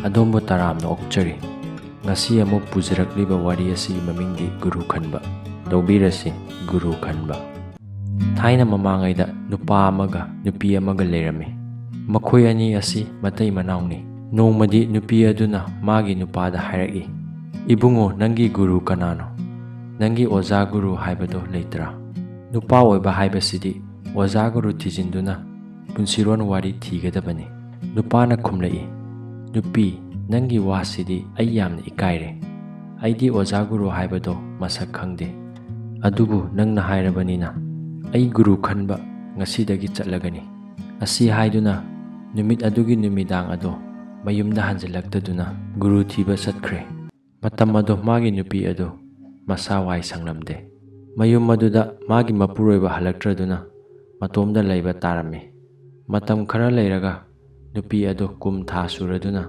ꯑꯗꯣꯝꯕꯨ ꯇꯔꯥꯝꯅ ꯑꯣꯛꯆꯔꯤ꯫ ꯉꯁꯤ ꯑꯃꯨꯛ ꯄꯨꯖꯔꯛꯂꯤꯕ ꯋꯥꯔꯤ ꯑꯁꯤꯒꯤ ꯃꯃꯤꯡꯗꯤ ꯒꯨꯔꯨ ꯈꯟꯕ꯫ ꯂꯧꯕꯤꯔꯁꯤ ꯒꯨꯔꯨ ꯈꯟꯕ꯫ ꯊꯥꯏꯅ ꯃꯃꯥꯡꯉꯩꯗ ꯅꯨꯄꯥ ꯑꯃꯒ ꯅꯨꯄꯤ ꯑꯃꯒ ꯂꯩꯔꯝꯃꯤ꯫ ꯃꯈꯣꯏ ꯑꯅꯤ ꯑꯁꯤ ꯃꯇꯩ ꯃꯅꯥꯎꯅꯤ꯫ ꯅꯣꯡꯃꯗꯤ ꯅꯨꯄꯤ ꯑꯗꯨꯅ ꯃꯥꯒꯤ ꯅꯨꯄꯥꯗ ꯍꯥꯏꯔꯛꯏ, "ꯏꯕꯨꯡꯉꯣ, ꯅꯪꯒꯤ ꯒꯨꯔꯨ ꯀꯅꯥꯅꯣ? ꯅꯪꯒꯤ ꯑꯣꯖꯥ ꯒꯨꯔꯨ ꯍꯥꯏꯕꯗꯣ ꯂꯩꯇ꯭ꯔꯥ?" ꯅꯨꯄꯥ ꯑꯣꯏꯕ ꯍꯥꯏꯕꯁꯤꯗꯤ ꯑꯣꯖꯥ ꯒꯨꯔꯨ ꯊꯤꯖꯤꯟꯗꯨꯅ ꯄꯨꯟꯁꯤꯔꯣꯟ ꯋꯥꯔꯤ ꯊꯤꯒꯗꯕꯅꯤ꯫ ꯅꯨꯄꯥꯅ ꯈꯨꯝꯂꯛꯏ, "ꯅꯨꯄꯤ, ꯅꯪꯒꯤ ꯋꯥꯁꯤꯗꯤ ꯑꯩ ꯌꯥꯝꯅ ꯏꯀꯥꯏꯔꯦ꯫ ꯑꯩꯗꯤ ꯑꯣꯖꯥ ꯒꯨꯔꯨ ꯍꯥꯏꯕꯗꯣ ꯃꯁꯛ ꯈꯪꯗꯦ꯫ ꯑꯗꯨꯕꯨ ꯅꯪꯅ ꯍꯥꯏꯔꯕꯅꯤꯅ ꯑꯩ ꯒꯨꯔꯨ ꯈꯟꯕ ꯉꯁꯤꯗꯒꯤ ꯆꯠꯂꯒꯅꯤ." ꯑꯁꯤ ꯍꯥꯏꯗꯨꯅ ꯅꯨꯃꯤꯠ ꯑꯗꯨꯒꯤ ꯅꯨꯃꯤꯗꯥꯡ ꯑꯗꯣ ꯃꯌꯨꯝꯗ ꯍꯟꯖꯤꯜꯂꯛꯇꯗꯨꯅ ꯒꯨꯔꯨ ꯊꯤꯕ ꯆꯠꯈ꯭ꯔꯦ꯫ ꯃꯇꯝ ꯑꯗꯣ ꯃꯥꯒꯤ ꯅꯨꯄꯤ ꯑꯗꯨ ꯃꯁꯥ ꯋꯥꯏ ꯁꯪꯂꯝꯗꯦ꯫ ꯃꯌꯨꯝ ꯑꯗꯨꯗ ꯃꯥꯒꯤ ꯃꯄꯨꯔꯣꯏꯕ ꯍꯜꯂꯛꯇ꯭ꯔꯗꯨꯅ ꯃꯇꯣꯝꯗ ꯂꯩꯕ ꯇꯥꯔꯝꯃꯤ꯫ ꯃꯇꯝ ꯈꯔ ꯂꯩꯔꯒ ꯅꯨꯄꯤ ꯑꯗꯨ ꯀꯨꯝ ꯊꯥ ꯁꯨꯔꯗꯨꯅ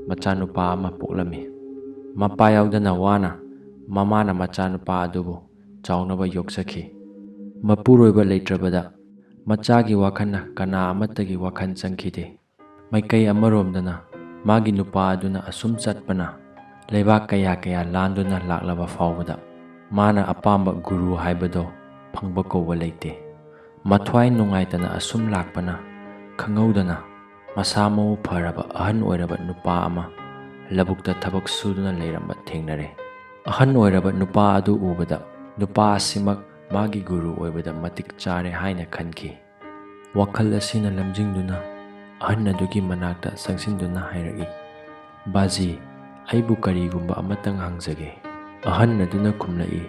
ꯃꯆꯥꯅꯨꯄꯥ ꯑꯃ ꯄꯣꯛꯂꯝꯃꯤ꯫ ꯃꯄꯥ ꯌꯥꯎꯗꯅ ꯋꯥꯅ ꯃꯃꯥꯅ ꯃꯆꯥꯅꯨꯄꯥ ꯑꯗꯨꯕꯨ ꯆꯥꯎꯅꯕ ꯌꯣꯛꯆꯈꯤ꯫ ꯃꯄꯨꯔꯣꯏꯕ ꯂꯩꯇ꯭ꯔꯕꯗ ꯃꯆꯥꯒꯤ ꯋꯥꯈꯜꯅ ꯀꯅꯥ ꯑꯃꯠꯇꯒꯤ ꯋꯥꯈꯜ ꯆꯪꯈꯤꯗꯦ꯫ ꯃꯥꯏꯀꯩ ꯑꯃꯔꯣꯝꯗꯅ ꯃꯥꯒꯤ ꯅꯨꯄꯥ ꯑꯗꯨꯅ ꯑꯁꯨꯝ ꯆꯠꯄꯅ ꯂꯩꯕꯥꯛ ꯀꯌꯥ ꯀꯌꯥ ꯂꯥꯟꯗꯨꯅ ꯂꯥꯛꯂꯕ ꯐꯥꯎꯕꯗ ꯃꯥꯅ ꯑꯄꯥꯝꯕ ꯒꯨꯔꯨ ꯍꯥꯏꯕꯗꯣ ꯐꯪꯕ ꯀꯧꯕ ꯂꯩꯇꯦ꯫ ꯃꯊ꯭ꯋꯥꯏ ꯅꯨꯡꯉꯥꯏꯇꯅ ꯑꯁꯨꯝ ꯂꯥꯛꯄꯅ ꯈꯪꯍꯧꯗꯅ ꯃꯁꯥ ꯃꯎ ꯐꯔꯕ ꯑꯍꯟ ꯑꯣꯏꯔꯕ ꯅꯨꯄꯥ ꯑꯃ ꯂꯧꯕꯨꯛꯇ ꯊꯕꯛ ꯁꯨꯗꯨꯅ ꯂꯩꯔꯝꯕ ꯊꯦꯡꯅꯔꯦ꯫ ꯑꯍꯟ ꯑꯣꯏꯔꯕ ꯅꯨꯄꯥ ꯑꯗꯨ ꯎꯕꯗ ꯅꯨꯄꯥ ꯑꯁꯤꯃꯛ ꯃꯥꯒꯤ ꯒꯨꯔꯨ ꯑꯣꯏꯕꯗ ꯃꯇꯤꯛ ꯆꯥꯔꯦ ꯍꯥꯏꯅ ꯈꯟꯈꯤ꯫ ꯋꯥꯈꯜ ꯑꯁꯤꯅ ꯂꯝꯖꯤꯡꯗꯨꯅ ꯑꯍꯟ ꯑꯗꯨꯒꯤ ꯃꯅꯥꯛꯇ ꯆꯪꯁꯤꯟꯗꯨꯅ ꯍꯥꯏꯔꯛꯏ, "ꯕꯥꯖꯤ, ꯑꯩꯕꯨ ꯀꯔꯤꯒꯨꯝꯕ ꯑꯃꯇꯪ ꯍꯪꯖꯒꯦ." ꯑꯍꯟ ꯑꯗꯨꯅ ꯈꯨꯝꯂꯛꯏ,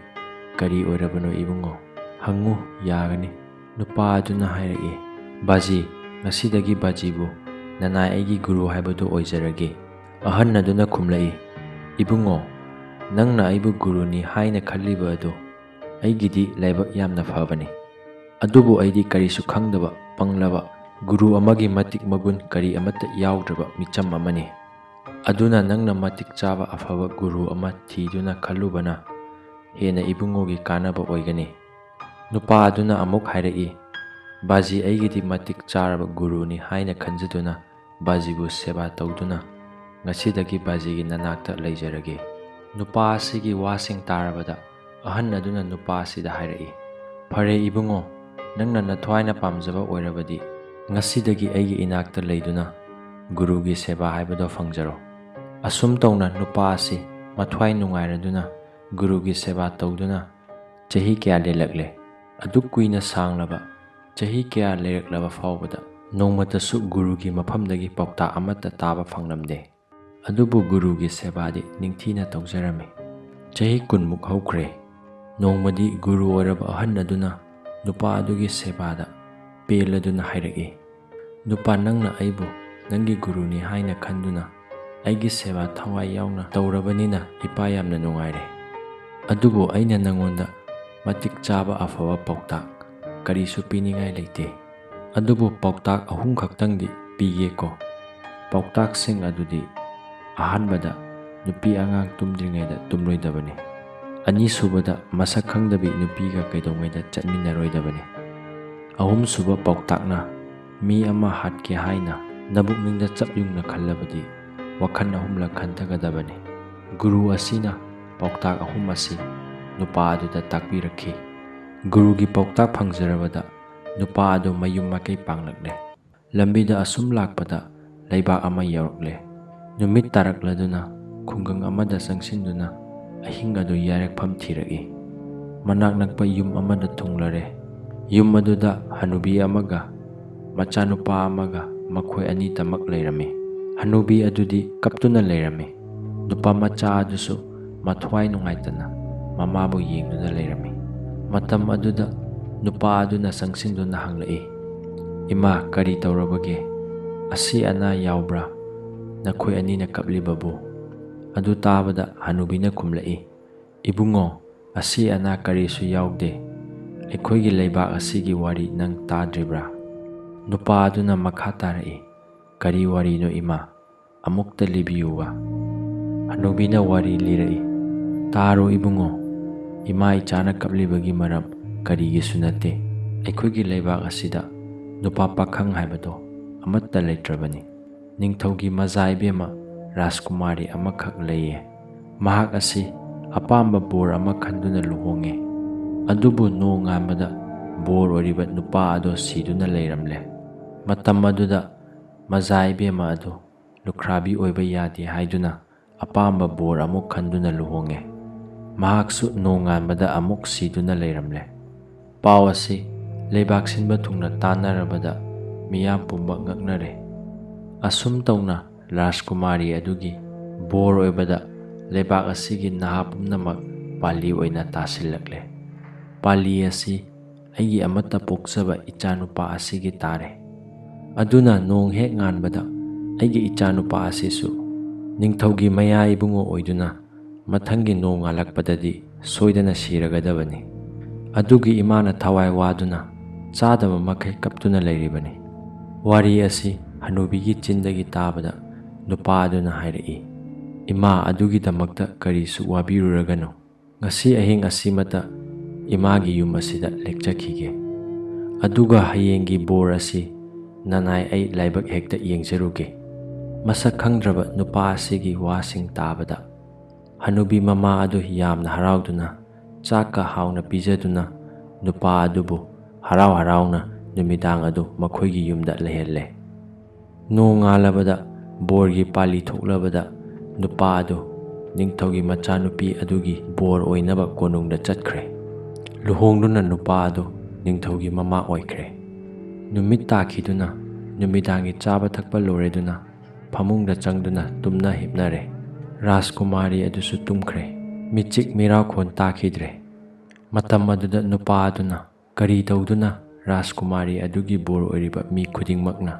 "ꯀꯔꯤ ꯑꯣꯏꯔꯕꯅꯣ ꯏꯕꯨꯡꯉꯣ? ꯍꯪꯉꯨ, ꯌꯥꯒꯅꯤ." ꯅꯨꯄꯥ ꯑꯗꯨꯅ ꯍꯥꯏꯔꯛꯏ, "ꯕꯥꯖꯤ, ꯉꯁꯤꯗꯒꯤ ꯕꯥꯖꯤꯕꯨ ꯅꯅꯥꯏ ꯑꯩꯒꯤ ꯒꯨꯔꯨ ꯍꯥꯏꯕꯗꯨ ꯑꯣꯏꯖꯔꯒꯦ." ꯑꯍꯟ ꯑꯗꯨꯅ ꯈꯨꯝꯂꯛꯏ, "ꯏꯕꯨꯡꯉꯣ, ꯅꯪꯅ ꯑꯩꯕꯨ ꯒꯨꯔꯨꯅꯤ ꯍꯥꯏꯅ ꯈꯜꯂꯤꯕ ꯑꯗꯨ ꯑꯩꯒꯤꯗꯤ ꯂꯥꯏꯕꯛ ꯌꯥꯝꯅ ꯐꯕꯅꯤ꯫ ꯑꯗꯨꯕꯨ ꯑꯩꯗꯤ ꯀꯔꯤꯁꯨ ꯈꯪꯗꯕ ꯄꯪꯂꯕ ꯒꯨꯔꯨ ꯑꯃꯒꯤ ꯃꯇꯤꯛ ꯃꯒꯨꯟ ꯀꯔꯤ ꯑꯃꯠꯇ ꯌꯥꯎꯗ꯭ꯔꯕ ꯃꯤꯆꯝ ꯑꯃꯅꯤ꯫ ꯑꯗꯨꯅ ꯅꯪꯅ ꯃꯇꯤꯛ ꯆꯥꯕ ꯑꯐꯕ ꯒꯨꯔꯨ ꯑꯃ ꯊꯤꯗꯨꯅ ꯈꯜꯂꯨꯕꯅ ꯍꯦꯟꯅ ꯏꯕꯨꯡꯉꯣꯒꯤ ꯀꯥꯟꯅꯕ ꯑꯣꯏꯒꯅꯤ." ꯅꯨꯄꯥ ꯑꯗꯨꯅ ꯑꯃꯨꯛ ꯍꯥꯏꯔꯛꯏ, "ꯕꯥꯖꯤ, ꯑꯩꯒꯤꯗꯤ ꯃꯇꯤꯛ ꯆꯥꯔꯕ ꯒꯨꯔꯨꯅꯤ ꯍꯥꯏꯅ ꯈꯟꯖꯗꯨꯅ ꯕꯥꯖꯤꯕꯨ ꯁꯦꯕꯥ ꯇꯧꯗꯨꯅ ꯉꯁꯤꯗꯒꯤ ꯕꯥꯖꯤꯒꯤ ꯅꯅꯥꯛꯇ ꯂꯩꯖꯔꯒꯦ." ꯅꯨꯄꯥ ꯑꯁꯤꯒꯤ ꯋꯥꯁꯤꯡ ꯇꯥꯔꯕꯗ ꯑꯍꯟ ꯑꯗꯨꯅ ꯅꯨꯄꯥ ꯑꯁꯤꯗ ꯍꯥꯏꯔꯛꯏ, "ꯐꯔꯦ ꯏꯕꯨꯡꯉꯣ, ꯅꯪꯅ ꯅꯊ꯭ꯋꯥꯏꯅ ꯄꯥꯝꯖꯕ ꯑꯣꯏꯔꯕꯗꯤ ꯉꯁꯤꯗꯒꯤ ꯑꯩꯒꯤ ꯏꯅꯥꯛꯇ ꯂꯩꯗꯨꯅ ꯒꯨꯔꯨꯒꯤ ꯁꯦꯕꯥ ꯍꯥꯏꯕꯗꯣ ꯐꯪꯖꯔꯣ." ꯑꯁꯨꯝ ꯇꯧꯅ ꯅꯨꯄꯥ ꯑꯁꯤ ꯃꯊ꯭ꯋꯥꯏ ꯅꯨꯡꯉꯥꯏꯔꯗꯨꯅ ꯒꯨꯔꯨꯒꯤ ꯁꯦꯕꯥ ꯇꯧꯗꯨꯅ ꯆꯍꯤ ꯀꯌꯥ ꯂꯦꯜꯂꯛꯂꯦ꯫ ꯑꯗꯨꯛ ꯀꯨꯏꯅ ꯁꯥꯡꯂꯕ ꯆꯍꯤ ꯀꯌꯥ ꯂꯩꯔꯛꯂꯕ ꯐꯥꯎꯕꯗ ꯅꯣꯡꯃꯇꯁꯨ ꯒꯨꯔꯨꯒꯤ ꯃꯐꯝꯗꯒꯤ ꯄꯥꯎꯇꯥꯛ ꯑꯃꯠꯇ ꯇꯥꯕ ꯐꯪꯂꯝꯗꯦ꯫ ꯑꯗꯨꯕꯨ ꯒꯨꯔꯨꯒꯤ ꯁꯦꯕꯥꯗꯤ ꯅꯤꯡꯊꯤꯅ ꯇꯧꯖꯔꯝꯃꯤ꯫ ꯆꯍꯤ 10ꯃꯨꯛ ꯍꯧꯈ꯭ꯔꯦ꯫ ꯅꯣꯡꯃꯗꯤ ꯒꯨꯔꯨ ꯑꯣꯏꯔꯕ ꯑꯍꯟ ꯑꯗꯨꯅ ꯅꯨꯄꯥ ꯑꯗꯨꯒꯤ ꯁꯦꯕꯥꯗ ꯄꯦꯜꯂꯗꯨꯅ ꯍꯥꯏꯔꯛꯏ, "ꯅꯨꯄꯥ, ꯅꯪꯅ ꯑꯩꯕꯨ ꯅꯪꯒꯤ ꯒꯨꯔꯨꯅꯤ ꯍꯥꯏꯅ ꯈꯟꯗꯨꯅ ꯑꯩꯒꯤ ꯁꯦꯕꯥ ꯊꯋꯥꯏ ꯌꯥꯎꯅ ꯇꯧꯔꯕꯅꯤꯅ ꯏꯄꯥ ꯌꯥꯝꯅ ꯅꯨꯡꯉꯥꯏꯔꯦ꯫ ꯑꯗꯨꯕꯨ ꯑꯩꯅ ꯅꯪꯉꯣꯟꯗ ꯃꯇꯤꯛ ꯆꯥꯕ ꯑꯐꯕ ꯄꯥꯎꯇꯥꯛ ꯀꯔꯤꯁꯨ ꯄꯤꯅꯤꯡꯉꯥꯏ ꯂꯩꯇꯦ꯫ ꯑꯗꯨꯕꯨ ꯄꯥꯎꯇꯥꯛ 3 ꯈꯛꯇꯪꯗꯤ ꯄꯤꯒꯦꯀꯣ꯫ ꯄꯥꯎꯇꯥꯛꯁꯤꯡ ꯑꯗꯨꯗꯤ: ꯑꯍꯥꯟꯕꯗ, ꯅꯨꯄꯤ ꯑꯉꯥꯡ ꯇꯨꯝꯗ꯭ꯔꯤꯉꯩꯗ ꯇꯨꯝꯂꯣꯏꯗꯕꯅꯤ꯫ ꯑꯅꯤꯁꯨꯕꯗ, ꯃꯁꯛ ꯈꯪꯗꯕꯤ ꯅꯨꯄꯤꯒ ꯀꯩꯗꯧꯉꯩꯗ ꯆꯠꯃꯤꯟꯅꯔꯣꯏꯗꯕꯅꯤ꯫ ꯑꯍꯨꯝꯁꯨꯕ ꯄꯥꯎꯇꯥꯛꯅ, ꯃꯤ ꯑꯃ ꯍꯥꯠꯀꯦ ꯍꯥꯏꯅ ꯅꯕꯨꯛꯅꯤꯡꯗ ꯆꯞ ꯌꯨꯡꯅ ꯈꯜꯂꯕꯗꯤ ꯋꯥꯈꯜ 3ꯂꯛ ꯈꯟꯊꯒꯗꯕꯅꯤ꯫ ꯒꯨꯔꯨ ꯑꯁꯤꯅ ꯄꯥꯎꯇꯥꯛ 3 ꯑꯁꯤ ꯅꯨꯄꯥ ꯑꯗꯨꯗ ꯇꯥꯛꯄꯤꯔꯛꯈꯤ꯫ ꯒꯨꯔꯨꯒꯤ ꯄꯥꯎꯇꯥꯛ ꯐꯪꯖꯔꯕꯗ ꯅꯨꯄꯥ ꯑꯗꯨ ꯃꯌꯨꯝ ꯃꯀꯩ ꯄꯥꯡꯂꯛꯂꯦ꯫ ꯂꯝꯕꯤꯗ ꯑꯁꯨꯝ ꯂꯥꯛꯄꯗ ꯂꯩꯕꯥꯛ ꯑꯃ ꯌꯧꯔꯛꯂꯦ꯫ ꯅꯨꯃꯤꯠ ꯇꯥꯔꯛꯂꯗꯨꯅ ꯈꯨꯡꯒꯪ ꯑꯃꯗ ꯆꯪꯁꯤꯟꯗꯨꯅ ꯑꯍꯤꯡ ꯑꯗꯨ ꯌꯥꯏꯔꯛꯐꯝ ꯊꯤꯔꯛꯏ꯫ ꯃꯅꯥꯛ ꯅꯛꯄ ꯌꯨꯝ ꯑꯃꯗ ꯊꯨꯡꯂꯔꯦ꯫ ꯌꯨꯝ ꯑꯗꯨꯗ ꯍꯅꯨꯕꯤ ꯑꯃꯒ ꯃꯆꯥꯅꯨꯄꯥ ꯑꯃꯒ ꯃꯈꯣꯏ ꯑꯅꯤꯇꯃꯛ ꯂꯩꯔꯝꯃꯤ꯫ ꯍꯅꯨꯕꯤ ꯑꯗꯨꯗꯤ ꯀꯞꯇꯨꯅ ꯂꯩꯔꯝꯃꯤ꯫ ꯅꯨꯄꯥ ꯃꯆꯥ ꯑꯗꯨꯁꯨ ꯃꯊ꯭ꯋꯥꯏ ꯅꯨꯡꯉꯥꯏꯇꯅ ꯃꯃꯥꯕꯨ ꯌꯦꯡꯗꯨꯅ ꯂꯩꯔꯝꯃꯤ꯫ ꯃꯇꯝ ꯑꯗꯨꯗ ꯅꯨꯄꯥ ꯑꯗꯨꯅ ꯆꯪꯁꯤꯟꯗꯨꯅ ꯍꯪꯂꯛꯏ, "ꯏꯃꯥ, ꯀꯔꯤ ꯇꯧꯔꯕꯒꯦ? ꯑꯁꯤ ꯑꯅꯥ ꯌꯥꯎꯕ꯭ꯔꯥ ꯅꯈꯣꯏ ꯑꯅꯤꯅ ꯀꯞꯂꯤꯕꯕꯨ?" ꯑꯗꯨ ꯇꯥꯕꯗ ꯍꯅꯨꯕꯤꯅ ꯈꯨꯝꯂꯛꯏ, "ꯏꯕꯨꯡꯉꯣ, ꯑꯁꯤ ꯑꯅꯥ ꯀꯔꯤꯁꯨ ꯌꯥꯎꯗꯦ꯫ ꯑꯩꯈꯣꯏꯒꯤ ꯂꯩꯕꯥꯛ ꯑꯁꯤꯒꯤ ꯋꯥꯔꯤ ꯅꯪ ꯇꯥꯗ꯭ꯔꯤꯕ꯭ꯔꯥ?" ꯅꯨꯄꯥ ꯑꯗꯨꯅ ꯃꯈꯥ ꯇꯥꯔꯛꯏ, "ꯀꯔꯤ ꯋꯥꯔꯤꯅꯣ ꯏꯃꯥ? ꯑꯃꯨꯛꯇ ꯂꯤꯕꯤꯌꯨꯕ." ꯍꯅꯨꯕꯤꯅ ꯋꯥꯔꯤ ꯂꯤꯔꯛꯏ, "ꯇꯥꯔꯣ ꯏꯕꯨꯡꯉꯣ, ꯏꯃꯥ ꯏꯆꯥꯅ ꯀꯞꯂꯤꯕꯒꯤ ꯃꯔꯝ ꯀꯔꯤꯒꯤꯁꯨ ꯅꯠꯇꯦ꯫ ꯑꯩꯈꯣꯏꯒꯤ ꯂꯩꯕꯥꯛ ꯑꯁꯤꯗ ꯅꯨꯄꯥ ꯄꯥꯈꯪ ꯍꯥꯏꯕꯗꯣ ꯑꯃꯠꯇ ꯂꯩꯇ꯭ꯔꯕꯅꯤ꯫ ꯅꯤꯡꯊꯧꯒꯤ ꯃꯆꯥ ꯏꯕꯦꯝꯃ ꯔꯥꯖꯀꯨꯃꯥꯔꯤ ꯑꯃꯈꯛ ꯂꯩꯌꯦ꯫ ꯃꯍꯥꯛ ꯑꯁꯤ ꯑꯄꯥꯝꯕ ꯕꯣꯔ ꯑꯃ ꯈꯟꯗꯨꯅ ꯂꯨꯍꯣꯡꯉꯦ꯫ ꯑꯗꯨꯕꯨ ꯅꯣꯡꯉꯥꯟꯕꯗ ꯕꯣꯔ ꯑꯣꯏꯔꯤꯕ ꯅꯨꯄꯥ ꯑꯗꯨ ꯁꯤꯗꯨꯅ ꯂꯩꯔꯝꯂꯦ꯫ ꯃꯇꯝ ꯑꯗꯨꯗ ꯃꯖꯥ ꯏꯕꯦꯝꯃ ꯑꯗꯨ ꯂꯨꯈ꯭ꯔꯥꯕꯤ ꯑꯣꯏꯕ ꯌꯥꯗꯦ ꯍꯥꯏꯗꯨꯅ ꯑꯄꯥꯝꯕ ꯕꯣꯔ ꯑꯃꯨꯛ ꯈꯟꯗꯨꯅ ꯂꯨꯍꯣꯡꯉꯦ꯫ ꯃꯍꯥꯛꯁꯨ ꯅꯣꯡꯉꯥꯟꯕꯗ ꯑꯃꯨꯛ ꯁꯤꯗꯨꯅ ꯂꯩꯔꯝꯂꯦ꯫ ꯄꯥꯎ ꯑꯁꯤ ꯂꯩꯕꯥꯛ ꯁꯤꯟꯕ ꯊꯨꯡꯅ ꯇꯥꯟꯅꯔꯕꯗ ꯃꯤꯌꯥꯝ ꯄꯨꯝꯕ ꯉꯛꯅꯔꯦ꯫ ꯑꯁꯨꯝ ꯇꯧꯅ ꯔꯥꯖꯀꯨꯃꯥꯔꯤ ꯑꯗꯨꯒꯤ ꯕꯣꯔ ꯑꯣꯏꯕꯗ ꯂꯩꯕꯥꯛ ꯑꯁꯤꯒꯤ ꯅꯍꯥ ꯄꯨꯝꯅꯃꯛ ꯄꯥꯂꯤ ꯑꯣꯏꯅ ꯇꯥꯁꯤꯜꯂꯛꯂꯦ꯫ ꯄꯥꯂꯤ ꯑꯁꯤ ꯑꯩꯒꯤ ꯑꯃꯠꯇ ꯄꯣꯛꯆꯕ ꯏꯆꯥꯅꯨꯄꯥ ꯑꯁꯤꯒꯤ ꯇꯥꯔꯦ꯫ ꯑꯗꯨꯅ ꯅꯣꯡ ꯍꯦꯛ ꯉꯥꯟꯕꯗ ꯑꯩꯒꯤ ꯏꯆꯥꯅꯨꯄꯥ ꯑꯁꯤꯁꯨ ꯅꯤꯡꯊꯧꯒꯤ ꯃꯌꯥ ꯏꯕꯨꯡꯉꯣ ꯑꯣꯏꯗꯨꯅ ꯃꯊꯪꯒꯤ ꯅꯣꯡ ꯉꯥꯜꯂꯛꯄꯗꯗꯤ ꯁꯣꯏꯗꯅ ꯁꯤꯔꯒꯗꯕꯅꯤ꯫ ꯑꯗꯨꯒꯤ ꯏꯃꯥꯅ ꯊꯋꯥꯏ ꯋꯥꯗꯨꯅ ꯆꯥꯗꯕ ꯃꯈꯩ ꯀꯞꯇꯨꯅ ꯂꯩꯔꯤꯕꯅꯤ꯫ ꯋꯥꯔꯤ ꯑꯁꯤ ꯍꯅꯨꯕꯤꯒꯤ ꯆꯤꯟꯗꯒꯤ ꯇꯥꯕꯗ ꯅꯨꯄꯥ ꯑꯗꯨꯅ ꯍꯥꯏꯔꯛꯏ, ꯏꯃꯥ, ꯑꯗꯨꯒꯤꯗꯃꯛꯇ ꯀꯔꯤꯁꯨ ꯋꯥꯕꯤꯔꯨꯔꯒꯅꯨ꯫ ꯉꯁꯤ ꯑꯍꯤꯡ ꯑꯁꯤꯃꯇ ꯏꯃꯥꯒꯤ ꯌꯨꯝ ꯑꯁꯤꯗ ꯂꯦꯛꯆꯈꯤꯒꯦ꯫ ꯑꯗꯨꯒ ꯍꯌꯦꯡꯒꯤ ꯕꯣꯔ ꯑꯁꯤ ꯅꯅꯥꯏ ꯑꯩ ꯂꯥꯏꯕꯛ ꯍꯦꯛꯇ ꯌꯦꯡꯖꯔꯨꯒꯦ꯫ ꯃꯁꯛ ꯈꯪꯗ꯭ꯔꯕ ꯅꯨꯄꯥ ꯑꯁꯤꯒꯤ ꯋꯥꯁꯤꯡ ꯇꯥꯕꯗ ꯍꯅꯨꯕꯤ ꯃꯃꯥ ꯑꯗꯨ ꯌꯥꯝꯅ ꯍꯔꯥꯎꯗꯨꯅ ꯆꯥꯛꯀ ꯍꯥꯎꯅ ꯄꯤꯖꯗꯨꯅ ꯅꯨꯄꯥ ꯑꯗꯨꯕꯨ ꯍꯔꯥꯎ ꯍꯔꯥꯎꯅ ꯅꯨꯃꯤꯗꯥꯡ ꯑꯗꯨ ꯃꯈꯣꯏꯒꯤ ꯌꯨꯝꯗ ꯂꯩꯍꯜꯂꯦ꯫ ꯅꯣꯡ ꯉꯥꯜꯂꯕꯗ ꯕꯣꯔꯒꯤ ꯄꯥꯂꯤ ꯊꯣꯛꯂꯕꯗ ꯅꯨꯄꯥ ꯑꯗꯨ ꯅꯤꯡꯊꯧꯒꯤ ꯃꯆꯥꯅꯨꯄꯤ ꯑꯗꯨꯒꯤ ꯕꯣꯔ ꯑꯣꯏꯅꯕ ꯀꯣꯅꯨꯡꯗ ꯆꯠꯈ꯭ꯔꯦ꯫ ꯂꯨꯍꯣꯡꯗꯨꯅ ꯅꯨꯄꯥ ꯑꯗꯨ ꯅꯤꯡꯊꯧꯒꯤ ꯃꯃꯥ ꯑꯣꯏꯈ꯭ꯔꯦ꯫ ꯅꯨꯃꯤꯠ ꯇꯥꯈꯤꯗꯨꯅ ꯅꯨꯃꯤꯗꯥꯡꯒꯤ ꯆꯥꯕ ꯊꯛꯄ ꯂꯣꯏꯔꯗꯨꯅ ꯐꯃꯨꯡꯗ ꯆꯪꯗꯨꯅ ꯇꯨꯝꯅ ꯍꯤꯞꯅꯔꯦ꯫ ꯔꯥꯖꯀꯨꯃꯥꯔꯤ ꯑꯗꯨꯁꯨ ꯇꯨꯝꯈ꯭ꯔꯦ꯫ ꯃꯤꯆꯤꯛ ꯃꯤꯔꯥꯎꯈꯣꯟ ꯇꯥꯈꯤꯗ꯭ꯔꯦ꯫ ꯃꯇꯝ ꯑꯗꯨꯗ ꯅꯨꯄꯥ ꯑꯗꯨꯅ ꯀꯔꯤ ꯇꯧꯗꯨꯅ ꯔꯥꯖꯀꯨꯃꯥꯔꯤ ꯑꯗꯨꯒꯤ ꯕꯣꯔ ꯑꯣꯏꯔꯤꯕ ꯃꯤ ꯈꯨꯗꯤꯡꯃꯛꯅ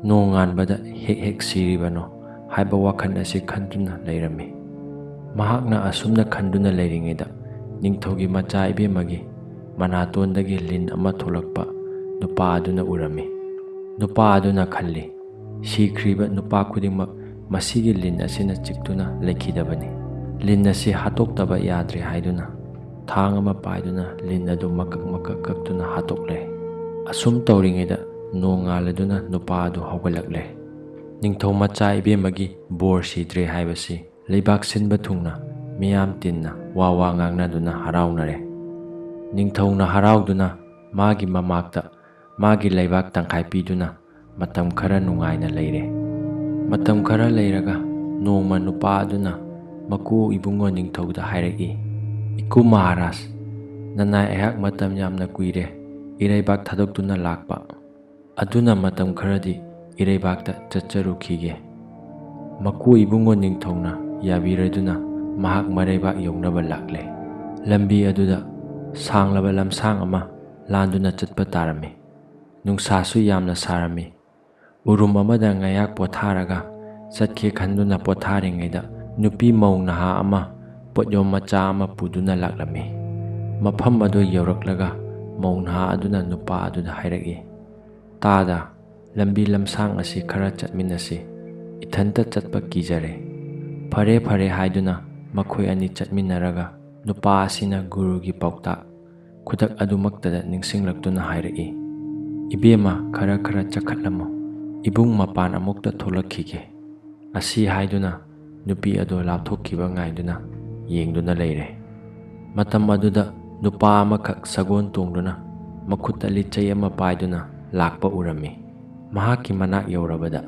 ꯅꯣꯡ ꯉꯥꯟꯕꯗ ꯍꯦꯛ ꯍꯦꯛ ꯁꯤꯔꯤꯕꯅꯣ ꯍꯥꯏꯕ ꯋꯥꯈꯜ ꯑꯁꯤ ꯈꯟꯗꯨꯅ ꯂꯩꯔꯝꯃꯤ꯫ ꯃꯍꯥꯛꯅ ꯑꯁꯨꯝꯅ ꯈꯟꯗꯨꯅ ꯂꯩꯔꯤꯉꯩꯗ ꯅꯤꯡꯊꯧꯒꯤ ꯃꯆꯥ ꯏꯕꯦꯝꯃꯒꯤ ꯃꯅꯥꯇꯣꯟꯗꯒꯤ ꯂꯤꯟ ꯑꯃ ꯊꯣꯛꯂꯛꯄ ꯅꯨꯄꯥ ꯑꯗꯨꯅ ꯎꯔꯝꯃꯤ꯫ ꯅꯨꯄꯥ ꯑꯗꯨꯅ ꯈꯜꯂꯤ, ꯁꯤꯈ꯭ꯔꯤꯕ ꯅꯨꯄꯥ ꯈꯨꯗꯤꯡꯃꯛ ꯃꯁꯤꯒꯤ ꯂꯤꯟ ꯑꯁꯤꯅ ꯆꯤꯛꯇꯨꯅ ꯂꯩꯈꯤꯗꯕꯅꯤ꯫ ꯂꯤꯟ ꯑꯁꯤ ꯍꯥꯠꯇꯣꯛꯇꯕ ꯌꯥꯗ꯭ꯔꯦ ꯍꯥꯏꯗꯨꯅ ꯊꯥꯡ ꯑꯃ ꯄꯥꯏꯗꯨꯅ ꯂꯤꯟ ꯑꯗꯨ ꯃꯀꯛ ꯃꯀꯛ ꯀꯛꯇꯨꯅ ꯍꯥꯠꯇꯣꯛꯂꯦ꯫ ꯑꯁꯨꯝ ꯇꯧꯔꯤꯉꯩꯗ ꯅꯣꯡ ꯉꯥꯜꯂꯗꯨꯅ ꯅꯨꯄꯥ ꯑꯗꯨ ꯍꯧꯒꯠꯂꯛꯂꯦ꯫ ꯅꯤꯡꯊꯧ ꯃꯆꯥ ꯏꯕꯦꯝꯃꯒꯤ ꯕꯣꯔ ꯁꯤꯗ꯭ꯔꯦ ꯍꯥꯏꯕꯁꯤ ꯂꯩꯕꯥꯛ ꯁꯤꯟꯕ ꯊꯨꯡꯅ ꯃꯤꯌꯥꯝ ꯇꯤꯟꯅ ꯋꯥ ꯉꯥꯡꯅꯗꯨꯅ ꯍꯔꯥꯎꯅꯔꯦ꯫ ꯅꯤꯡꯊꯧꯅ ꯍꯔꯥꯎꯗꯨꯅ ꯃꯥꯒꯤ ꯃꯃꯥꯛꯇ ꯃꯥꯒꯤ ꯂꯩꯕꯥꯛ ꯇꯪꯈꯥꯏ ꯄꯤꯗꯨꯅ ꯃꯇꯝ ꯈꯔ ꯅꯨꯡꯉꯥꯏꯅ ꯂꯩꯔꯦ꯫ ꯃꯇꯝ ꯈꯔ ꯂꯩꯔꯒ ꯅꯣꯡꯃ ꯅꯨꯄꯥ ꯑꯗꯨꯅ ꯃꯀꯨ ꯏꯕꯨꯡꯉꯣ ꯅꯤꯡꯊꯧꯗ ꯍꯥꯏꯔꯛꯏ, ꯏꯀꯨ ꯃꯍꯥꯔꯥꯖ, ꯅꯅꯥꯏ ꯑꯩꯍꯥꯛ ꯃꯇꯝ ꯌꯥꯝꯅ ꯀꯨꯏꯔꯦ ꯏꯔꯩꯕꯥꯛ ꯊꯥꯗꯣꯛꯇꯨꯅ ꯂꯥꯛꯄ꯫ ꯑꯗꯨꯅ ꯃꯇꯝ ꯈꯔꯗꯤ ꯏꯔꯩꯕꯥꯛꯇ ꯆꯠꯆꯔꯨꯈꯤꯒꯦ꯫ ꯃꯀꯨ ꯏꯕꯨꯡꯉꯣ ꯅꯤꯡꯊꯧꯅ ꯌꯥꯕꯤꯔꯗꯨꯅ ꯃꯍꯥꯛ ꯃꯔꯩꯕꯥꯛ ꯌꯧꯅꯕ ꯂꯥꯛꯂꯦ꯫ ꯂꯝꯕꯤ ꯑꯗꯨꯗ ꯁꯥꯡꯂꯕ ꯂꯝꯁꯥꯡ ꯑꯃ ꯂꯥꯟꯗꯨꯅ ꯆꯠꯄ ꯇꯥꯔꯝꯃꯤ꯫ ꯅꯨꯡꯁꯥꯁꯨ ꯌꯥꯝꯅ ꯁꯥꯔꯝꯃꯤ꯫ ꯎꯔꯨꯝ ꯑꯃꯗ ꯉꯥꯏꯍꯥꯛ ꯄꯣꯊꯥꯔꯒ ꯆꯠꯀꯦ ꯈꯟꯗꯨꯅ ꯄꯣꯊꯥꯔꯤꯉꯩꯗ ꯅꯨꯄꯤ ꯃꯧ ꯅꯍꯥ ꯑꯃ ꯄꯣꯠꯌꯣꯝ ꯃꯆꯥ ꯑꯃ ꯄꯨꯗꯨꯅ ꯂꯥꯛꯂꯝꯃꯤ꯫ ꯃꯐꯝ ꯑꯗꯨ ꯌꯧꯔꯛꯂꯒ ꯃꯧ ꯅꯍꯥ ꯑꯗꯨꯅ ꯅꯨꯄꯥ ꯑꯗꯨꯗ ꯍꯥꯏꯔꯛꯏ, ꯇꯥꯗ, ꯂꯝꯕꯤ ꯂꯝꯁꯥꯡ ꯑꯁꯤ ꯈꯔ ꯆꯠꯃꯤꯟꯅꯁꯤ, ꯏꯊꯟꯇ ꯆꯠꯄ ꯀꯤꯖꯔꯦ꯫ ꯐꯔꯦ ꯐꯔꯦ ꯍꯥꯏꯗꯨꯅ ꯃꯈꯣꯏ ꯑꯅꯤ ꯆꯠꯃꯤꯟꯅꯔꯒ ꯅꯨꯄꯥ ꯑꯁꯤꯅ ꯒꯨꯔꯨꯒꯤ ꯄꯥꯎꯇꯥꯛ ꯈꯨꯗꯛ ꯑꯗꯨꯃꯛꯇꯗ ꯅꯤꯡꯁꯤꯡꯂꯛꯇꯨꯅ ꯍꯥꯏꯔꯛꯏ, ꯏꯕꯦꯝꯃ, ꯈꯔ ꯆꯈꯠꯂꯝꯃꯨ, ꯏꯕꯨꯡ ꯃꯄꯥꯟ ꯑꯃꯨꯛꯇ ꯊꯣꯛꯂꯛꯈꯤꯒꯦ꯫ ꯑꯁꯤ ꯍꯥꯏꯗꯨꯅ ꯅꯨꯄꯤ ꯑꯗꯨ ꯂꯥꯞꯊꯣꯛꯈꯤꯕ ꯉꯥꯏꯗꯨꯅ ꯌꯦꯡꯗꯨꯅ ꯂꯩꯔꯦ꯫ ꯃꯇꯝ ꯑꯗꯨꯗ ꯅꯨꯄꯥ ꯑꯃꯈꯛ ꯁꯒꯣꯜ ꯇꯣꯡꯗꯨꯅ ꯃꯈꯨꯠꯇ ꯂꯤꯆꯩ ꯑꯃ ꯄꯥꯏꯗꯨꯅ ꯂꯥꯛꯄ ꯎꯔꯝꯃꯤ꯫ ꯃꯍꯥꯛꯀꯤ ꯃꯅꯥꯛ ꯌꯧꯔꯕꯗ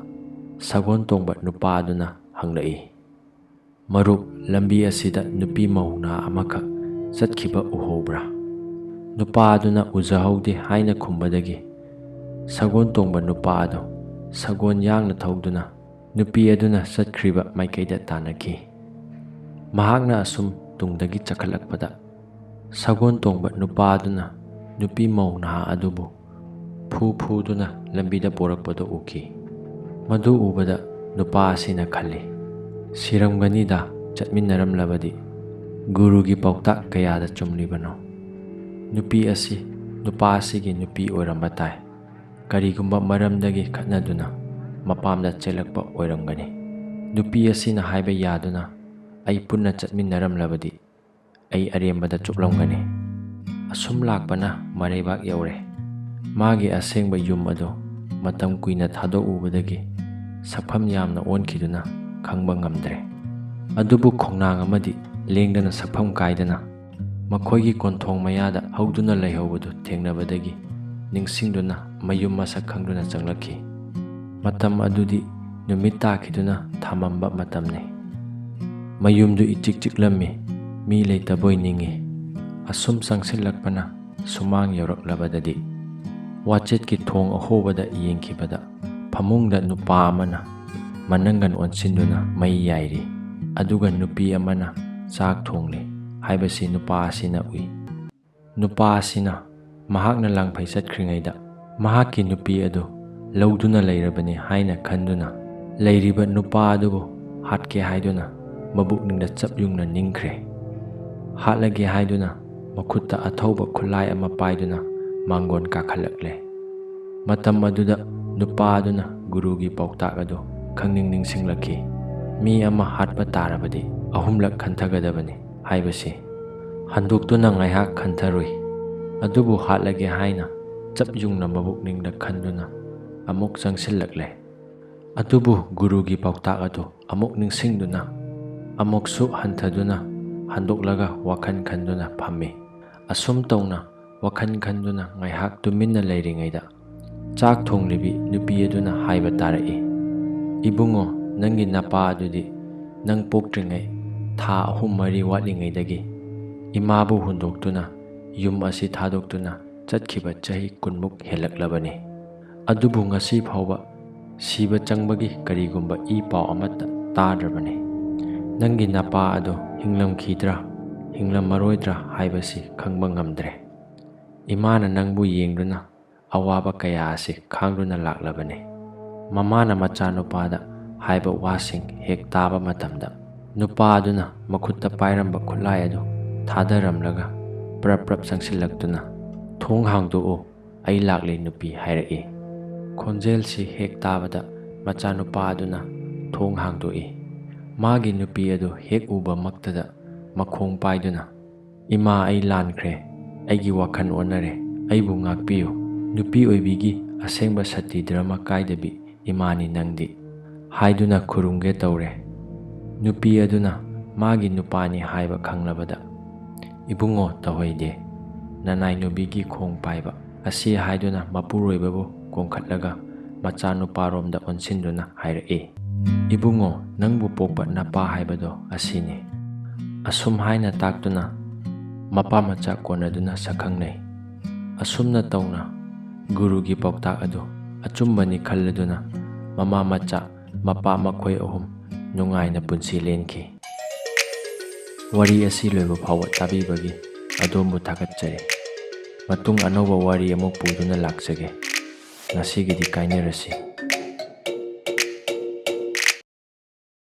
ꯁꯒꯣꯜ ꯇꯣꯡꯕ ꯅꯨꯄꯥ ꯑꯗꯨꯅ ꯍꯪꯂꯛꯏ, ꯃꯔꯨꯞ, ꯂꯝꯕꯤ ꯑꯁꯤꯗ ꯅꯨꯄꯤ ꯃꯧ ꯅꯍꯥ ꯑꯃꯈꯛ ꯆꯠꯈꯤꯕ ꯎꯍꯧꯕ꯭ꯔꯥ? ꯅꯨꯄꯥ ꯑꯗꯨꯅ ꯎꯖꯍꯧꯗꯦ ꯍꯥꯏꯅ ꯈꯨꯝꯕꯗꯒꯤ ꯁꯒꯣꯜ ꯇꯣꯡꯕ ꯅꯨꯄꯥ ꯑꯗꯨ ꯁꯒꯣꯜ ꯌꯥꯡꯅ ꯊꯧꯗꯨꯅ ꯅꯨꯄꯤ ꯑꯗꯨꯅ ꯆꯠꯈ꯭ꯔꯤꯕ ꯃꯥꯏꯀꯩꯗ ꯇꯥꯟꯅꯈꯤ꯫ ꯃꯍꯥꯛꯅ ꯑꯁꯨꯝ ꯇꯨꯡꯗꯒꯤ ꯆꯈꯠꯂꯛꯄꯗ ꯁꯒꯣꯜ ꯇꯣꯡꯕ ꯅꯨꯄꯥ ꯑꯗꯨꯅ ꯅꯨꯄꯤ ꯃꯧ ꯅꯍꯥ ꯑꯗꯨꯕꯨ ꯐꯨꯗꯨꯅ ꯂꯝꯕꯤꯗ ꯄꯣꯔꯛꯄꯗꯨ ꯎꯈꯤ꯫ ꯃꯗꯨ ꯎꯕꯗ ꯅꯨꯄꯥ ꯑꯁꯤꯅ ꯈꯜꯂꯤ, ꯁꯤꯔꯝꯒꯅꯤꯗ ꯆꯠꯃꯤꯟꯅꯔꯝꯂꯕꯗꯤ, ꯒꯨꯔꯨꯒꯤ ꯄꯥꯎꯇꯥꯛ ꯀꯌꯥꯗ ꯆꯨꯝꯂꯤꯕꯅꯣ? ꯅꯨꯄꯤ ꯑꯁꯤ ꯅꯨꯄꯥ ꯑꯁꯤꯒꯤ ꯅꯨꯄꯤ ꯑꯣꯏꯔꯝꯕ ꯇꯥꯏ꯫ ꯀꯔꯤꯒꯨꯝꯕ ꯃꯔꯝꯗꯒꯤ ꯈꯠꯅꯗꯨꯅ ꯃꯄꯥꯝꯗ ꯆꯦꯜꯂꯛꯄ ꯑꯣꯏꯔꯝꯒꯅꯤ꯫ ꯅꯨꯄꯤ ꯑꯁꯤꯅ ꯍꯥꯏꯕ ꯌꯥꯗꯨꯅ ꯑꯩ ꯄꯨꯟꯅ ꯆꯠꯃꯤꯟꯅꯔꯝꯂꯕꯗꯤ ꯑꯩ ꯑꯔꯦꯝꯕꯗ ꯆꯨꯞꯂꯝꯒꯅꯤ꯫ ꯑꯁꯨꯝ ꯂꯥꯛꯄꯅ ꯃꯔꯩꯕꯥꯛ ꯌꯧꯔꯦ꯫ ꯃꯥꯒꯤ ꯑꯁꯦꯡꯕ ꯌꯨꯝ ꯑꯗꯨ ꯃꯇꯝ ꯀꯨꯏꯅ ꯊꯥꯗꯣꯛꯎꯕꯗꯒꯤ ꯁꯛꯐꯝ ꯌꯥꯝꯅ ꯑꯣꯟꯈꯤꯗꯨꯅ ꯈꯪꯕ ꯉꯝꯗ꯭ꯔꯦ꯫ ꯑꯗꯨꯕꯨ ꯈꯣꯡꯅꯥꯡ ꯑꯃꯗꯤ ꯂꯦꯡꯗꯅ ꯁꯛꯐꯝ ꯀꯥꯏꯗꯅ ꯃꯈꯣꯏꯒꯤ ꯀꯣꯟꯊꯣꯡ ꯃꯌꯥꯗ ꯍꯧꯗꯨꯅ ꯂꯩꯍꯧꯕꯗꯨ ꯊꯦꯡꯅꯕꯗꯒꯤ ꯅꯤꯡꯁꯤꯡꯗꯨꯅ ꯃꯌꯨꯝ ꯃꯁꯛ ꯈꯪꯗꯨꯅ ꯆꯪꯂꯛꯈꯤ꯫ ꯃꯇꯝ ꯑꯗꯨꯗꯤ ꯅꯨꯃꯤꯠ ꯇꯥꯈꯤꯗꯨꯅ ꯊꯥꯃꯝꯕ ꯃꯇꯝꯅꯤ꯫ ꯃꯌꯨꯝꯗꯨ ꯏꯆꯤꯛ ꯆꯤꯛꯂꯝꯃꯤ, ꯃꯤ ꯂꯩꯇꯕꯣꯏ ꯅꯤꯡꯏ꯫ ꯑꯁꯨꯝ ꯆꯪꯁꯤꯜꯂꯛꯄꯅ ꯁꯨꯃꯥꯡ ꯌꯧꯔꯛꯂꯕꯗꯗꯤ ꯋꯥꯆꯦꯠꯀꯤ ꯊꯣꯡ ꯑꯍꯣꯕꯗ ꯌꯦꯡꯈꯤꯕꯗ ꯐꯃꯨꯡꯗ ꯅꯨꯄꯥ ꯑꯃꯅ ꯃꯅꯪꯒꯟ ꯑꯣꯟꯁꯤꯟꯗꯨꯅ ꯃꯩ ꯌꯥꯏꯔꯤ, ꯑꯗꯨꯒ ꯅꯨꯄꯤ ꯑꯃꯅ ꯆꯥꯛ ꯊꯣꯡꯂꯤ ꯍꯥꯏꯕꯁꯤ ꯅꯨꯄꯥ ꯑꯁꯤꯅ ꯎꯏ꯫ ꯅꯨꯄꯥ ꯑꯁꯤꯅ ꯃꯍꯥꯛꯅ ꯂꯥꯡꯐꯩ ꯆꯠꯈ꯭ꯔꯤꯉꯩꯗ ꯃꯍꯥꯛꯀꯤ ꯅꯨꯄꯤ ꯑꯗꯨ ꯂꯧꯗꯨꯅ ꯂꯩꯔꯕꯅꯤ ꯍꯥꯏꯅ ꯈꯟꯗꯨꯅ ꯂꯩꯔꯤꯕ ꯅꯨꯄꯥ ꯑꯗꯨꯕꯨ ꯍꯥꯠꯀꯦ ꯍꯥꯏꯗꯨꯅ ꯃꯕꯨꯛꯅꯤꯡꯗ ꯆꯞ ꯌꯨꯡꯅ ꯅꯤꯡꯈ꯭ꯔꯦ꯫ ꯍꯥꯠꯂꯒꯦ ꯍꯥꯏꯗꯨꯅ ꯃꯈꯨꯠꯇ ꯑꯊꯧꯕ ꯈꯨꯠꯂꯥꯏ ꯑꯃ ꯄꯥꯏꯗꯨꯅ ꯃꯥꯡꯒꯣꯟ ꯀꯥꯈꯠꯂꯛꯂꯦ꯫ ꯃꯇꯝ ꯑꯗꯨꯗ ꯅꯨꯄꯥ ꯑꯗꯨꯅ ꯒꯨꯔꯨꯒꯤ ꯄꯥꯎꯇꯥꯛ ꯑꯗꯨ ꯈꯪꯅꯤꯡ ꯅꯤꯡꯁꯤꯡꯂꯛꯈꯤ꯫ ꯃꯤ ꯑꯃ ꯍꯥꯠꯄ ꯇꯥꯔꯕꯗꯤ 3ꯂꯛ ꯈꯟꯊꯒꯗꯕꯅꯤ ꯍꯥꯏꯕꯁꯤ ꯍꯟꯗꯣꯛꯇꯨꯅ ꯉꯥꯏꯍꯥꯛ ꯈꯟꯊꯔꯨꯏ꯫ ꯑꯗꯨꯕꯨ ꯍꯥꯠꯂꯒꯦ ꯍꯥꯏꯅ ꯆꯞ ꯌꯨꯡꯅ ꯃꯕꯨꯛꯅꯤꯡꯗ ꯈꯟꯗꯨꯅ ꯑꯃꯨꯛ ꯆꯪꯁꯤꯜꯂꯛꯂꯦ꯫ ꯑꯗꯨꯕꯨ ꯒꯨꯔꯨꯒꯤ ꯄꯥꯎꯇꯥꯛ ꯑꯗꯨ ꯑꯃꯨꯛ ꯅꯤꯡꯁꯤꯡꯗꯨꯅ ꯑꯃꯨꯛꯁꯨ ꯍꯟꯊꯗꯨꯅ ꯍꯟꯗꯣꯛꯂꯒ ꯋꯥꯈꯜ ꯈꯟꯗꯨꯅ ꯐꯝꯃꯤ꯫ ꯑꯁꯨꯝ ꯇꯧꯅ ꯋꯥꯈꯜ ꯈꯟꯗꯨꯅ ꯉꯥꯏꯍꯥꯛ ꯇꯨꯃꯤꯟꯅ ꯂꯩꯔꯤꯉꯩꯗ ꯆꯥꯛ ꯊꯣꯡꯂꯤꯕꯤ ꯅꯨꯄꯤ ꯑꯗꯨꯅ ꯍꯥꯏꯕ ꯇꯥꯔꯛꯏ, "ꯏꯕꯨꯡꯉꯣ, ꯅꯪꯒꯤ ꯅꯄꯥ ꯑꯗꯨꯗꯤ ꯅꯪ ꯄꯣꯛꯇ꯭ꯔꯤꯉꯩ ꯊꯥ 3-4 ꯋꯥꯠꯂꯤꯉꯩꯗꯒꯤ ꯏꯃꯥꯕꯨ ꯍꯨꯟꯗꯣꯛꯇꯨꯅ ꯌꯨꯝ ꯑꯁꯤ ꯊꯥꯗꯣꯛꯇꯨꯅ ꯆꯠꯈꯤꯕ ꯆꯍꯤ 10ꯃꯨꯛ ꯍꯦꯜꯂꯛꯂꯕꯅꯤ꯫ ꯑꯗꯨꯕꯨ ꯉꯁꯤ ꯐꯥꯎꯕ ꯁꯤꯕ ꯆꯪꯕꯒꯤ ꯀꯔꯤꯒꯨꯝꯕ ꯏ ꯄꯥꯎ ꯑꯃꯠꯇ ꯇꯥꯗ꯭ꯔꯕꯅꯤ꯫ ꯅꯪꯒꯤ ꯅꯄꯥ ꯑꯗꯨ ꯍꯤꯡꯂꯝꯈꯤꯗ꯭ꯔꯥ ꯍꯤꯡꯂꯝꯃꯔꯣꯏꯗ꯭ꯔꯥ ꯍꯥꯏꯕꯁꯤ ꯈꯪꯕ ꯉꯝꯗ꯭ꯔꯦ꯫ ꯏꯃꯥꯅ ꯅꯪꯕꯨ ꯌꯦꯡꯗꯨꯅ ꯑꯋꯥꯕ ꯀꯌా ꯑꯁꯤ ꯈꯥꯡꯗꯨꯅ ꯂꯥꯛꯂꯕꯅꯤ." ꯃꯃꯥꯅ ꯃꯆꯥꯅꯨꯄꯥꯗ ꯍꯥꯏꯕ ꯋꯥꯁꯤꯡ ꯍꯦꯛ ꯇꯥꯕ ꯃꯇꯝꯗ ꯅꯨꯄꯥ ꯑꯗꯨꯅ ꯃꯈꯨꯠꯇ ꯄꯥꯏꯔꯝꯕ ꯈꯨꯠꯂꯥꯏ ꯑꯗꯨ ꯊꯥꯗꯔꯝꯂꯒ ꯄ꯭ꯔꯞ ꯄ꯭ꯔꯞ ꯆꯪꯁꯤꯜꯂꯛꯇꯨꯅ, "ꯊꯣꯡ ꯍꯥꯡꯗꯣꯛꯎ, ꯑꯩ ꯂꯥꯛꯂꯤ ꯅꯨꯄꯤ" ꯍꯥꯏꯔꯛꯏ꯫ ꯈꯣꯟꯖꯦꯜꯁꯤ ꯍꯦꯛ ꯇꯥꯕꯗ ꯃꯆꯥꯅꯨꯄꯥ ꯑꯗꯨꯅ ꯊꯣꯡ ꯍꯥꯡꯗꯣꯛꯏ꯫ ꯃꯥꯒꯤ ꯅꯨꯄꯤ ꯑꯗꯨ ꯍꯦꯛ ꯎꯕꯃꯛꯇꯗ ꯃꯈꯣꯡ ꯄꯥꯏꯗꯨꯅ, "ꯏꯃꯥ, ꯑꯩ ꯂꯥꯟꯈ꯭ꯔꯦ, ꯑꯩꯒꯤ ꯋꯥꯈꯜ ꯑꯣꯟꯅꯔꯦ, ꯑꯩꯕꯨ ꯉꯥꯛꯄꯤꯌꯨ, ꯅꯨꯄꯤ ꯑꯣꯏꯕꯤꯒꯤ ꯑꯁꯦꯡꯕ ꯁꯇꯤ ꯙꯔꯃ ꯀꯥꯏꯗꯕꯤ ꯏꯃꯥꯅꯤ ꯅꯪꯗꯤ" ꯍꯥꯏꯗꯨꯅ ꯈꯨꯔꯨꯝꯒꯦ ꯇꯧꯔꯦ꯫ ꯅꯨꯄꯤ ꯑꯗꯨꯅ ꯃꯥꯒꯤ ꯅꯨꯄꯥꯅꯤ ꯍꯥꯏꯕ ꯈꯪꯂꯕꯗ, "ꯏꯕꯨꯡꯉꯣ, ꯇꯧꯍꯩꯗꯦ, ꯅꯅꯥꯏ-ꯅꯨꯕꯤꯒꯤ ꯈꯣꯡ ꯄꯥꯏꯕ" ꯑꯁꯤ ꯍꯥꯏꯗꯨꯅ ꯃꯄꯨꯔꯣꯏꯕꯕꯨ ꯀꯣꯟꯈꯠꯂꯒ ꯃꯆꯥꯅꯨꯄꯥꯔꯣꯝꯗ ꯑꯣꯟꯁꯤꯟꯗꯨꯅ ꯍꯥꯏꯔꯛꯏ, "ꯏꯕꯨꯡꯉꯣ, ꯅꯪꯕꯨ ꯄꯣꯛꯄ ꯅꯄꯥ ꯍꯥꯏꯕꯗꯣ ꯑꯁꯤꯅꯤ" ꯑꯁꯨꯝ ꯍꯥꯏꯅ ꯇꯥꯛꯇꯨꯅ ꯃꯄꯥ ꯃꯆꯥ ꯀꯣꯟꯅꯗꯨꯅ ꯁꯛꯈꯪꯅꯩ꯫ ꯑꯁꯨꯝꯅ ꯇꯧꯅ ꯒꯨꯔꯨꯒꯤ ꯄꯥꯎꯇꯥꯛ ꯑꯗꯨ ꯑꯆꯨꯝꯕꯅꯤ ꯈꯜꯂꯗꯨꯅ ꯃꯃꯥ ꯃꯆꯥ ꯃꯄꯥ ꯃꯈꯣꯏ 3 ꯅꯨꯡꯉꯥꯏꯅ ꯄꯨꯟꯁꯤ ꯂꯦꯟꯈꯤ꯫ ꯋꯥꯔꯤ ꯑꯁꯤ ꯂꯣꯏꯕ ꯐꯥꯎꯕ ꯇꯥꯕꯤꯕꯒꯤ ꯑꯗꯣꯝꯕꯨ ꯊꯥꯒꯠꯆꯔꯤ꯫ ꯃꯇꯨꯡ ꯑꯅꯧꯕ ꯋꯥꯔꯤ ꯑꯃꯨꯛ ꯄꯨꯗꯨꯅ ꯂꯥꯛꯆꯒꯦ꯫ ꯉꯁꯤꯒꯤꯗꯤ ꯀꯥꯏꯅꯔꯁꯤ꯫